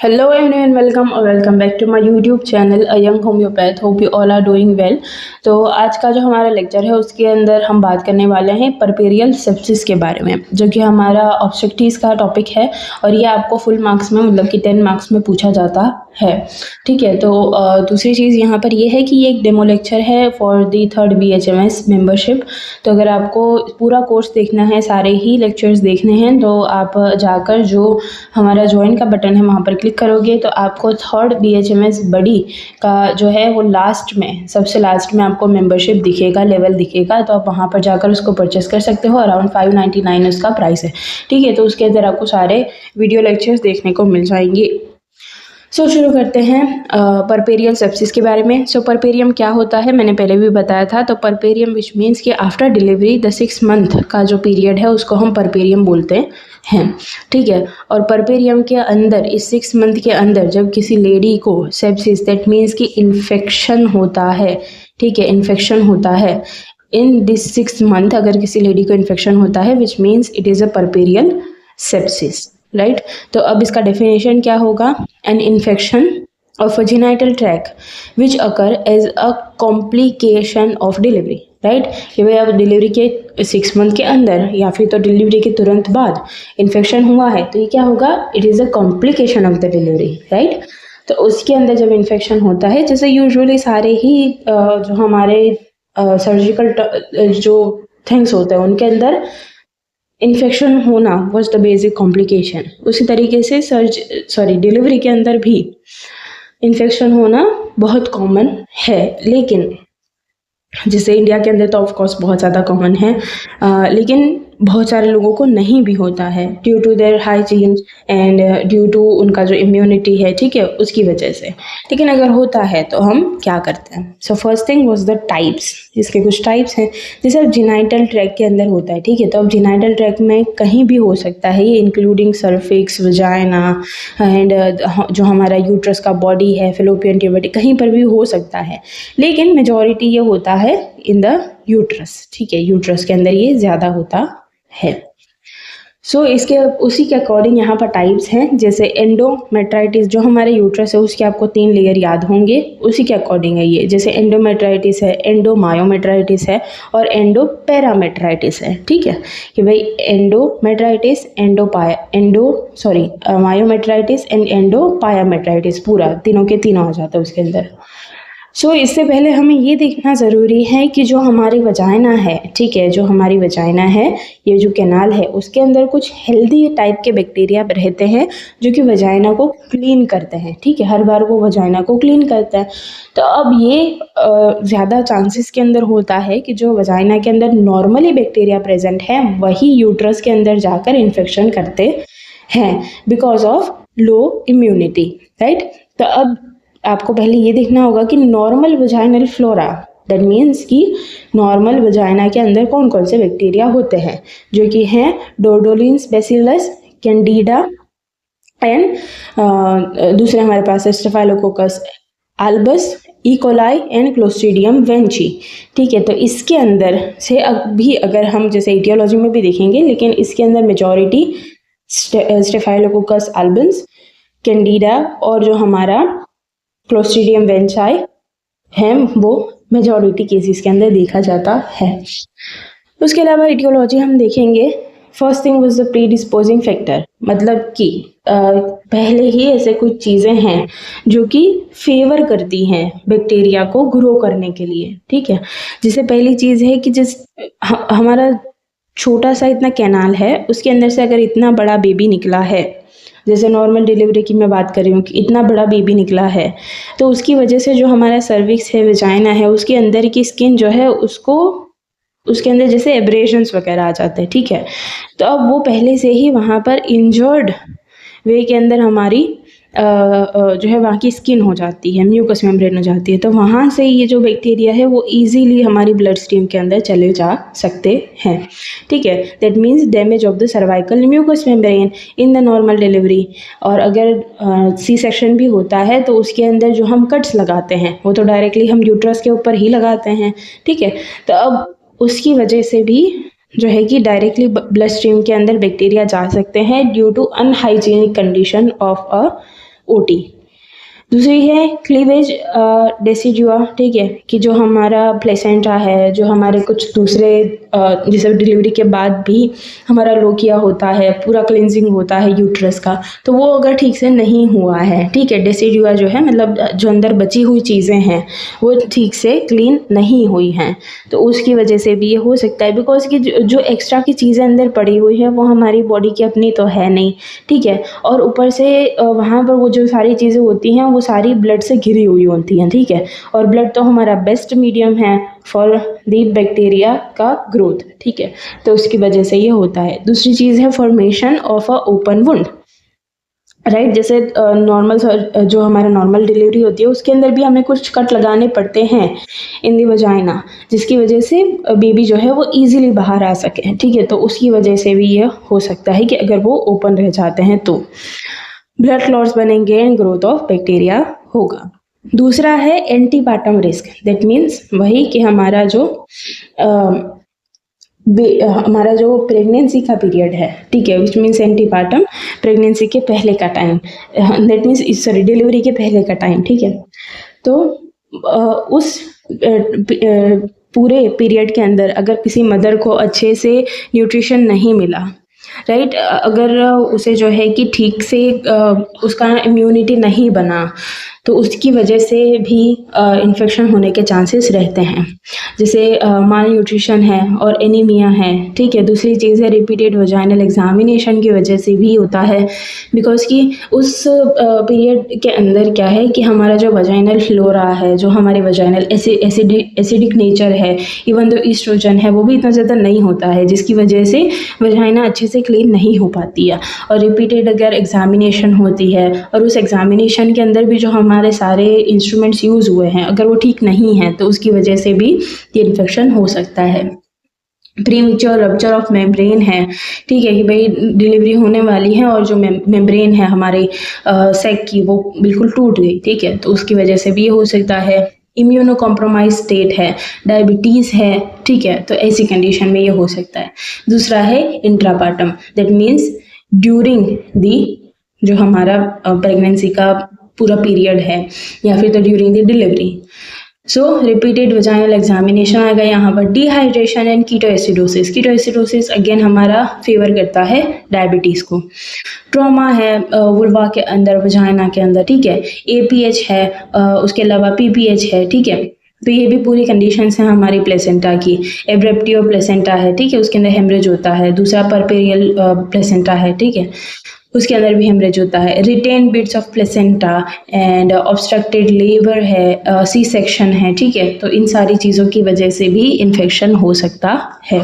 Hello everyone, welcome back to my YouTube channel A Young Homeopath. Hope you all are doing well. तो आज का जो हमारा lecture है उसके अंदर हम बात करने वाले हैं परपेरियल सेप्सिस के बारे में, जो कि हमारा ऑब्जेक्टिव्स का टॉपिक है और ये आपको फुल मार्क्स में मतलब कि 10 मार्क्स में पूछा जाता है। ठीक है, तो दूसरी चीज़ यहाँ पर ये है कि ये एक डेमो लेक्चर है for the 3rd BHMS membership. तो अगर आपको पूरा कोर्स देखना है, सारे ही लेक्चर्स देखने हैं, तो आप जाकर जो हमारा ज्वाइन का बटन है वहाँ पर क्लिक करोगे तो आपको 3rd BHMS बड़ी का जो है वो लास्ट में, सबसे लास्ट में आपको मेंबरशिप दिखेगा, लेवल दिखेगा। तो आप वहाँ पर जाकर उसको परचेस कर सकते हो। अराउंड 599 उसका प्राइस है। ठीक है, तो उसके अंदर आपको सारे वीडियो लेक्चर्स देखने को मिल जाएंगे। शुरू करते हैं परपेरियल सेप्सिस के बारे में। परपेरियम क्या होता है मैंने पहले भी बताया था। तो परपेरियम विच मीन्स कि आफ्टर डिलीवरी द 6 मंथ का जो पीरियड है उसको हम परपेरियम बोलते हैं। ठीक है, और परपेरियम के अंदर इस 6 मंथ के अंदर जब किसी लेडी को सेप्सिस, दैट मीन्स कि इन्फेक्शन होता है, ठीक है, इन्फेक्शन होता है इन दिस 6 मंथ, अगर किसी लेडी को इन्फेक्शन होता है which means it is a puerperal sepsis, right. तो अब इसका डेफिनेशन क्या होगा? An infection of vaginal tract which occur as a complication of delivery, right. कि भाई अब डिलीवरी के 6 मंथ के अंदर या फिर तो डिलीवरी के तुरंत बाद इन्फेक्शन हुआ है तो ये क्या होगा? It is a complication of the delivery, right. तो उसके अंदर जब इन्फेक्शन होता है, जैसे यूजुअली सारे ही जो हमारे सर्जिकल जो थिंग्स होते हैं उनके अंदर इन्फेक्शन होना वॉज द बेसिक कॉम्प्लिकेशन। उसी तरीके से डिलीवरी के अंदर भी इन्फेक्शन होना बहुत कॉमन है, लेकिन जैसे इंडिया के अंदर तो ऑफ कोर्स बहुत ज़्यादा कॉमन है, लेकिन बहुत सारे लोगों को नहीं भी होता है due to their hygiene and due to उनका जो इम्यूनिटी है, ठीक है, उसकी वजह से। लेकिन अगर होता है तो हम क्या करते हैं? So first thing was the types. इसके कुछ टाइप्स हैं। जैसे अब जिनाइटल ट्रैक के अंदर होता है, ठीक है, तो अब जिनाइटल ट्रैक में कहीं भी हो सकता है ये, इंक्लूडिंग सर्फिक्स, वजाइना एंड जो हमारा यूट्रस का बॉडी है, फेलोपियन ट्यूब, कहीं पर भी हो सकता है, लेकिन मेजॉरिटी ये होता है इन द यूट्रस। ठीक है, यूट्रस के अंदर ये ज़्यादा होता है। इसके उसी के अकॉर्डिंग यहाँ पर टाइप्स हैं। जैसे एंडोमेट्राइटिस, जो हमारे यूट्रस है उसके आपको 3 लेयर याद होंगे, उसी के अकॉर्डिंग है ये। जैसे एंडोमेट्राइटिस है, एंडोमायोमेट्राइटिस है और एंडोपेरामेट्राइटिस है। ठीक है, कि भाई एंडोमेट्राइटिस, मायोमेट्राइटिस एंड एंडोपायामेट्राइटिस, पूरा तीनों के तीनों आ जाता है उसके अंदर। इससे पहले हमें ये देखना ज़रूरी है कि जो हमारी वजाइना है, ठीक है, जो हमारी वजाइना है, ये जो कैनाल है, उसके अंदर कुछ हेल्दी टाइप के बैक्टीरिया रहते हैं जो कि वजाइना को क्लीन करते हैं। ठीक है, हर बार वो वजाइना को क्लीन करते हैं। तो अब ये ज़्यादा चांसेस के अंदर होता है कि जो वजाइना के अंदर नॉर्मली बैक्टीरिया प्रेजेंट है वही यूट्रस के अंदर जाकर इन्फेक्शन करते हैं because of low immunity, right. तो अब आपको पहले ये देखना होगा कि normal vaginal flora, that means कि नॉर्मल वजाइना के अंदर कौन कौन से बैक्टीरिया होते हैं, जो कि हैं डोर्डोलिन्स बैसिलस, कैंडिडा एंड दूसरे हमारे पास है staphylococcus albus, E coli and clostridium welchii. ठीक है, तो इसके अंदर से भी अगर हम जैसे इटियोलॉजी में भी देखेंगे, लेकिन इसके अंदर मेजॉरिटी स्टेफाइलोकोकस अल्बस, कैंडिडा और जो हमारा क्लोस्ट्रीडियम वेंचाई है वो मेजॉरिटी केसेस के अंदर देखा जाता है। उसके अलावा इटियोलॉजी हम देखेंगे। First thing was the predisposing factor, मतलब कि पहले ही ऐसे कुछ चीज़ें हैं जो कि फेवर करती हैं बैक्टीरिया को ग्रो करने के लिए। ठीक है, जैसे पहली चीज़ है कि हमारा छोटा सा इतना कैनाल है, उसके अंदर से अगर इतना बड़ा बेबी निकला है, जैसे नॉर्मल डिलीवरी की मैं बात कर रही हूँ कि इतना बड़ा बेबी निकला है, तो उसकी वजह से जो हमारा सर्विक्स है, वजाइना है, उसके अंदर की स्किन जो है उसको, उसके अंदर जैसे एब्रेशंस वगैरह आ जाते हैं। ठीक है, तो अब वो पहले से ही वहाँ पर इंजर्ड वे के अंदर हमारी जो है वहाँ की स्किन हो जाती है, म्यूकस मेम्ब्रेन हो जाती है, तो वहाँ से ये जो बैक्टीरिया है वो इजीली हमारी ब्लड स्ट्रीम के अंदर चले जा सकते हैं। ठीक है, that means damage of the cervical mucous membrane in the normal delivery. और अगर सी सेक्शन भी होता है तो उसके अंदर जो हम कट्स लगाते हैं वो तो डायरेक्टली हम यूट्रस के ऊपर ही लगाते हैं। ठीक है, तो अब उसकी वजह से भी जो है कि डायरेक्टली ब्लड स्ट्रीम के अंदर बैक्टीरिया जा सकते हैं due to unhygienic condition of a OT. दूसरी है क्लीवेज डेसिडुआ, ठीक है, कि जो हमारा प्लेसेंटा है, जो हमारे कुछ दूसरे जैसे डिलीवरी के बाद भी हमारा लोकिया होता है, पूरा क्लिनजिंग होता है यूट्रस का, तो वो अगर ठीक से नहीं हुआ है, ठीक है, डेसिडुआ जो है मतलब जो अंदर बची हुई चीज़ें हैं वो ठीक से क्लीन नहीं हुई हैं, तो उसकी वजह से भी ये हो सकता है, बिकॉज कि जो एक्स्ट्रा की चीज़ें अंदर पड़ी हुई है वो हमारी बॉडी की अपनी तो है नहीं, ठीक है, और ऊपर से वहाँ पर वो जो सारी चीज़ें होती हैं वो सारी ब्लड से घिरी हुई होती हैं, ठीक है, और ब्लड तो हमारा बेस्ट मीडियम है फॉर दी बैक्टीरिया का ग्रोथ, ठीक है, तो उसकी वजह से ये होता है। दूसरी चीज़ है formation of a open wound, right, जैसे नॉर्मल जो हमारा नॉर्मल डिलीवरी होती है उसके अंदर भी हमें कुछ कट लगाने पड़ते हैं इन दी वजाइना, जिसकी वजह से बेबी जो है वो इजीली बाहर आ सके, ठीक है, तो उसकी वजह से भी ये हो सकता है कि अगर वो ओपन रह जाते हैं तो ब्लड क्लॉट्स बनेंगे एंड ग्रोथ ऑफ बैक्टीरिया होगा। दूसरा है एंटीपार्टम रिस्क, दैट मीन्स वही कि हमारा जो प्रेगनेंसी का पीरियड है, ठीक है, विच मीन्स एंटीपार्टम, प्रेगनेंसी के पहले का time, that means sorry delivery के पहले का टाइम, ठीक है, तो उस पूरे पीरियड के अंदर अगर किसी मदर को अच्छे से न्यूट्रिशन नहीं मिला, राइट, अगर उसे जो है कि ठीक से उसका इम्यूनिटी नहीं बना, तो उसकी वजह से भी इन्फेक्शन होने के चांसेस रहते हैं, जैसे माल न्यूट्रिशन है और एनीमिया है, ठीक है। दूसरी चीज़ है रिपीटेड वजाइनल एग्जामिनेशन की वजह से भी होता है, बिकॉज कि उस पीरियड के अंदर क्या है कि हमारा जो वजाइनल फ्लोरा है, जो हमारे वजाइनल एसिडिक नेचर है, इवन दो ईस्ट्रोजन है वो भी इतना ज़्यादा नहीं होता है, जिसकी वजह से वजाइना अच्छे से क्लीन नहीं हो पाती है। और रिपीटेड अगर एग्जामिनेशन होती है और उस एग्जामिनेशन के अंदर भी जो हमारे सारे इंस्ट्रूमेंट्स यूज़ हुए हैं अगर वो ठीक नहीं है, तो उसकी वजह से भी ये इन्फेक्शन हो सकता है। प्रीमेच्योर रप्चर ऑफ मेम्ब्रेन है, ठीक है, कि भाई डिलीवरी होने वाली है और जो मेम्ब्रेन है हमारे सेक की वो बिल्कुल टूट गई, ठीक है, तो उसकी वजह से भी ये हो सकता है। इम्यूनो कॉम्प्रोमाइज स्टेट है, डायबिटीज़ है, ठीक है, तो ऐसी कंडीशन में ये हो सकता है। दूसरा है intrapartum, that means during the जो हमारा प्रेगनेंसी का पूरा पीरियड है या फिर तो during the delivery. So repeated vaginal examination आएगा यहाँ पर। Dehydration and ketoacidosis, ketoacidosis again हमारा फेवर करता है डायबिटीज़ को। ट्रॉमा है वुल्वा के अंदर, वजाइना के अंदर, ठीक है, APH है, उसके अलावा PPH है, ठीक है, तो ये भी पूरी कंडीशंस हैं हमारी प्लेसेंटा की। एब्रेप्टियो प्लेसेंटा है, ठीक है, उसके अंदर हेमरेज होता है। दूसरा परपेरियल प्लेसेंटा है, ठीक है, उसके अंदर भी हेमरेज होता है। Retained bits of placenta and obstructed labour है, सी सेक्शन है, ठीक है, तो इन सारी चीज़ों की वजह से भी इन्फेक्शन हो सकता है।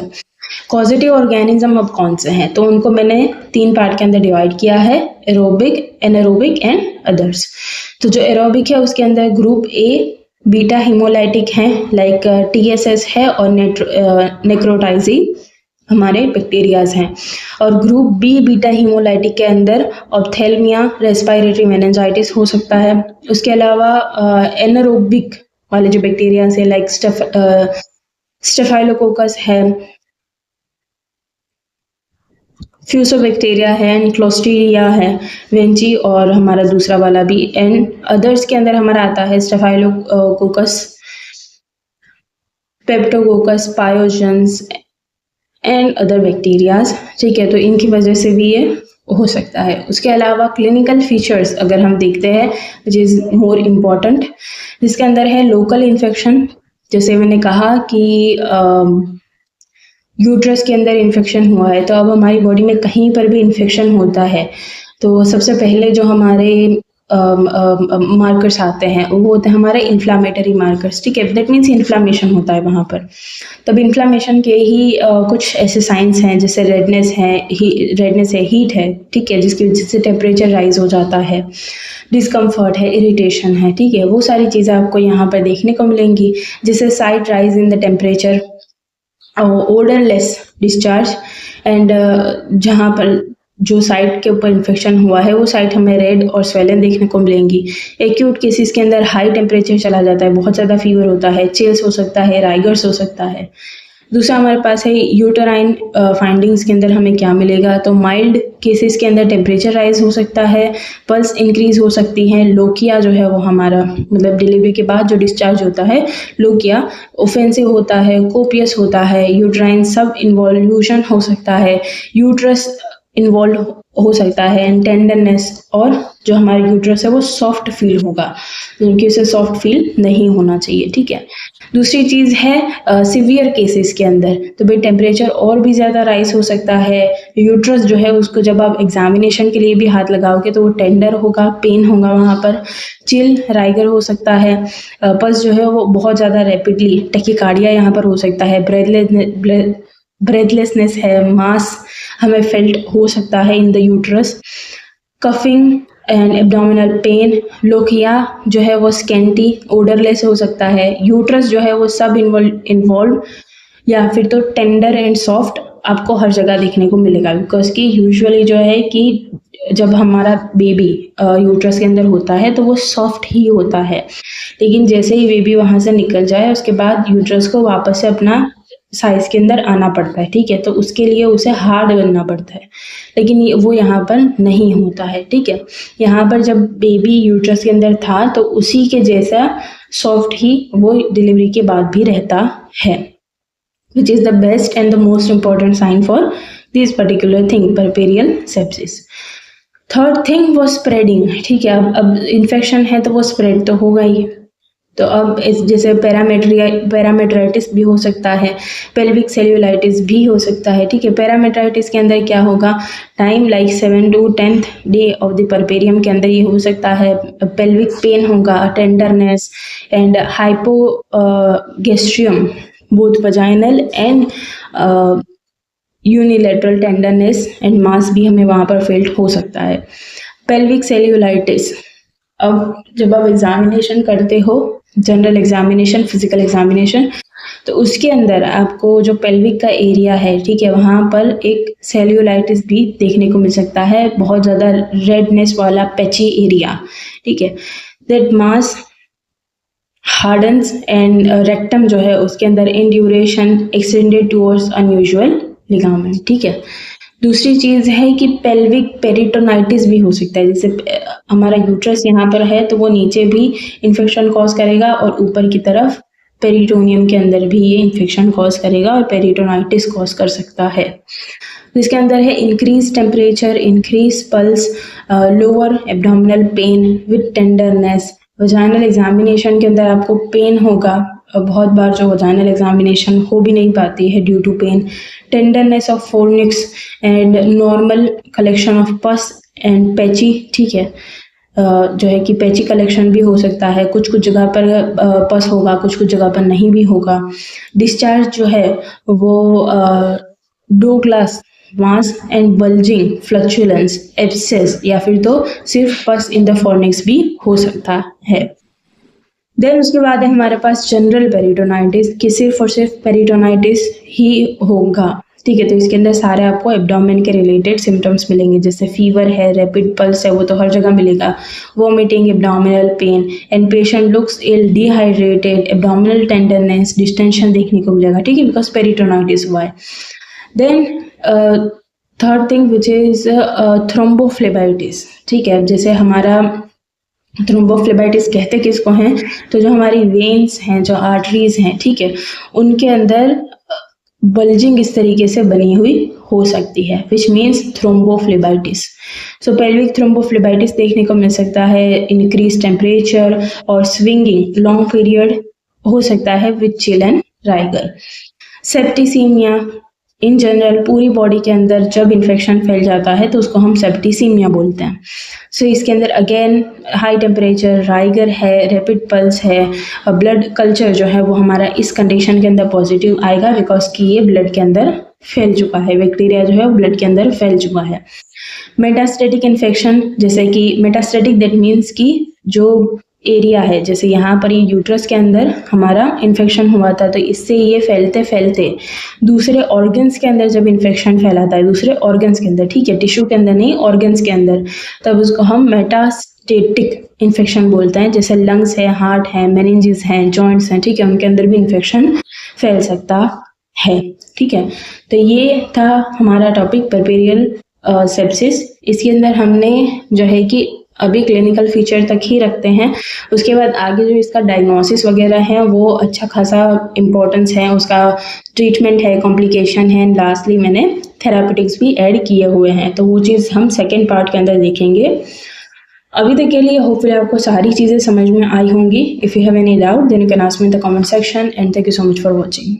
कॉजेटिव ऑर्गेनिज्म अब कौन से हैं, तो उनको मैंने 3 पार्ट के अंदर डिवाइड किया है, एरोबिक, एनारोबिक एंड अदर्स। तो जो एरोबिक है उसके अंदर ग्रुप A बीटा हीमोलाइटिक हैं, लाइक TSS है और नेक्रोटाइजी हमारे बैक्टीरियाज हैं। और ग्रुप B बीटा हीमोलाइटिक के अंदर ऑप्थेल्मिया, रेस्पिरेटरी मेनिंजाइटिस हो सकता है। उसके अलावा एनारोबिक वाले जो बैक्टीरियाज हैं लाइक स्टेफाइलोकोकस है, फ्यूसोबैक्टीरिया है, क्लोस्ट्रीडिया है, वेंची, और हमारा दूसरा वाला भी। एंड अदर्स के अंदर हमारा आता है staphylococcus, peptococcus, pyogenes and other bacterias, ठीक है, तो इनकी वजह से भी ये हो सकता है। उसके अलावा क्लिनिकल फीचर्स अगर हम देखते हैं विच इज़ मोर इम्पॉर्टेंट, जिसके अंदर है लोकल इन्फेक्शन, जैसे मैंने कहा कि यूट्रस के अंदर इन्फेक्शन हुआ है, तो अब हमारी बॉडी में कहीं पर भी इन्फेक्शन होता है तो सबसे पहले जो हमारे मार्कर्स आते हैं वो होते हैं हमारे इन्फ्लामेटरी मार्कर्स, ठीक है, दैट मीन्स इन्फ्लामेशन होता है वहाँ पर। तब इन्फ्लामेशन के ही कुछ ऐसे साइंस हैं जैसे रेडनेस है, हीट है, ठीक है, जिसकी वजह से टेम्परेचर राइज हो जाता है, डिस्कम्फर्ट है, इरिटेशन है, ठीक है, वो सारी चीज़ें आपको यहाँ पर देखने को मिलेंगी, जिससे side rise in the temperature, odourless discharge and जहाँ पर जो साइट के ऊपर इन्फेक्शन हुआ है वो साइट हमें रेड और स्वेलन देखने को मिलेंगी। एक्यूट केसेस के अंदर हाई टेम्परेचर चला जाता है, बहुत ज़्यादा फीवर होता है, चिल्स हो सकता है, राइगर्स हो सकता है, दूसरा हमारे पास है यूटराइन फाइंडिंग्स के अंदर हमें क्या मिलेगा, तो माइल्ड केसेस के अंदर टेम्परेचर राइज हो सकता है, पल्स इंक्रीज हो सकती है, लोकिया जो है वो हमारा मतलब डिलीवरी के बाद जो डिस्चार्ज होता है लोकिया ऑफेंसिव होता है, कोपियस होता है, यूटराइन सब इन्वॉल्यूशन हो सकता है, यूट्रस इन्वॉल्व हो सकता है, एंड टेंडरनेस, और जो हमारा यूट्रस है वो सॉफ्ट फील होगा, जबकि उसे सॉफ्ट फील नहीं होना चाहिए। ठीक है, दूसरी चीज़ है सीवियर केसेस के अंदर, तो भाई टेम्परेचर और भी ज़्यादा राइज हो सकता है, यूट्रस जो है उसको जब आप एग्जामिनेशन के लिए भी हाथ लगाओगे तो वो टेंडर होगा, पेन होगा वहाँ पर, चिल राइगर हो सकता है, पल्स जो है वो बहुत ज़्यादा रैपिडली, टैकीकार्डिया यहाँ पर हो सकता है, ब्रेथलेसनेस है, मास हमें फेल्ट हो सकता है in the uterus, coughing and abdominal pain, lochia जो है वो स्केंटी ओडरलेस हो सकता है, यूट्रस जो है वो सब इन्वॉल्व या फिर तो टेंडर एंड सॉफ्ट आपको हर जगह देखने को मिलेगा, बिकॉज कि यूजुअली जो है कि जब हमारा बेबी यूट्रस के अंदर होता है तो वो सॉफ्ट ही होता है, लेकिन जैसे ही बेबी वहाँ से निकल जाए उसके बाद यूट्रस को वापस से अपना साइज के अंदर आना पड़ता है। ठीक है, तो उसके लिए उसे हार्ड बनना पड़ता है, लेकिन वो यहाँ पर नहीं होता है। ठीक है, यहाँ पर जब बेबी यूट्रस के अंदर था तो उसी के जैसा सॉफ्ट ही वो डिलीवरी के बाद भी रहता है, which is the best and the most important sign for this particular thing, puerperial sepsis. Third thing वो स्प्रेडिंग। ठीक है, अब इन्फेक्शन है तो वो स्प्रेड तो होगा ही, तो अब जैसे पैरामेट्राइटिस भी हो सकता है, पेल्विक सेल्यूलाइटिस भी हो सकता है। ठीक है, पैरामेट्राइटिस के अंदर क्या होगा, time like 7 to 10th day of the puerperium के अंदर ये हो सकता है, पेल्विक पेन होगा, tenderness and hypogastrium both vaginal and unilateral tenderness and mass भी हमें वहाँ पर फेल्ट हो सकता है। पेल्विक सेल्यूलाइटिस, अब जब आप एग्जामिनेशन करते हो, जनरल एग्जामिनेशन, फिजिकल एग्जामिनेशन, तो उसके अंदर आपको जो पेल्विक का एरिया है, ठीक है, वहाँ पर एक सेल्यूलाइटिस भी देखने को मिल सकता है, बहुत ज़्यादा रेडनेस वाला पैची एरिया। ठीक है, that mass hardens and rectum जो है उसके अंदर in duration extended towards unusual ligament. ठीक है, दूसरी चीज़ है कि पेल्विक पेरिटोनाइटिस भी हो सकता है, जैसे हमारा यूट्रस यहाँ पर है तो वो नीचे भी इन्फेक्शन कॉज करेगा और ऊपर की तरफ पेरिटोनियम के अंदर भी ये इन्फेक्शन कॉज करेगा और पेरिटोनाइटिस कॉज कर सकता है। इसके अंदर है increase temperature, increase pulse, lower abdominal pain with tenderness. Vaginal examination के अंदर आपको पेन होगा, बहुत बार जो वजाइनल एग्जामिनेशन हो भी नहीं पाती है due to pain, tenderness of fornix and normal collection of pus and patchy. ठीक है, जो है कि पैची कलेक्शन भी हो सकता है, कुछ कुछ जगह पर पस होगा, कुछ कुछ जगह पर नहीं भी होगा। डिस्चार्ज जो है वो डोग्लास मास एंड बल्जिंग, फ्लक्चुलेंस, एब्सेस या फिर तो सिर्फ पस इन द फोर्निक्स भी हो सकता है। देन उसके बाद है हमारे पास जनरल पेरिटोनाइटिस, कि सिर्फ और सिर्फ पेरिटोनाइटिस ही होगा। ठीक है, तो इसके अंदर सारे आपको एब्डोमेन के रिलेटेड सिम्टम्स मिलेंगे, जैसे फीवर है, रैपिड पल्स है, वो तो हर जगह मिलेगा, vomiting, abdominal pain and patient looks ill, dehydrated, abdominal tenderness, distension देखने को मिलेगा। ठीक है, बिकॉज पेरिटोनाइटिस हुआ है। Then third thing which is thrombophlebitis. ठीक है, जैसे हमारा थ्रोम्बोफ्लेबाइटिस कहते किसको हैं, तो जो हमारी वेन्स हैं, जो आर्टरीज हैं, ठीक है, उनके अंदर बल्जिंग इस तरीके से बनी हुई हो सकती है, which means thrombophlebitis. So pelvic thrombophlebitis देखने को मिल सकता है, इंक्रीज टेम्परेचर और स्विंगिंग लॉन्ग पीरियड हो सकता है with chill and rigor. Septicaemia, in general पूरी बॉडी के अंदर जब इन्फेक्शन फैल जाता है तो उसको हम सेप्टिसीमिया बोलते हैं। सो इसके अंदर अगेन हाई टेम्परेचर, राइगर है, रैपिड पल्स है, ब्लड कल्चर जो है वो हमारा इस कंडीशन के अंदर पॉजिटिव आएगा, बिकॉज कि ये ब्लड के अंदर फैल चुका है, बैक्टीरिया जो है वो ब्लड के अंदर फैल चुका है। मेटास्टेटिक इन्फेक्शन, जैसे कि मेटास्टेटिक दैट मीन्स कि जो एरिया है, जैसे यहाँ पर ये यूट्रस के अंदर हमारा इन्फेक्शन हुआ था, तो इससे ये फैलते फैलते दूसरे ऑर्गन्स के अंदर जब इन्फेक्शन फैलाता है, दूसरे ऑर्गन्स के अंदर, ठीक है, टिश्यू के अंदर नहीं, ऑर्गन्स के अंदर, तब उसको हम मेटास्टेटिक इन्फेक्शन बोलते हैं। जैसे लंग्स है, हार्ट है, मेनिंजेस हैं, जॉइंट्स हैं, ठीक है, उनके अंदर भी इन्फेक्शन फैल सकता है। ठीक है, तो ये था हमारा टॉपिक परपेरियल सेप्सिस। इसके अंदर हमने जो है कि अभी क्लिनिकल फीचर तक ही रखते हैं, उसके बाद आगे जो इसका डायग्नोसिस वगैरह है वो अच्छा खासा इम्पोर्टेंस है, उसका ट्रीटमेंट है, कॉम्प्लिकेशन है, लास्टली मैंने थेरापेटिक्स भी ऐड किए हुए हैं, तो वो चीज़ हम सेकेंड पार्ट के अंदर देखेंगे। अभी तक के लिए होपफुली आपको सारी चीज़ें समझ में आई होंगी। If you have any doubt then you can ask me in the comment section and thank you so much for watching.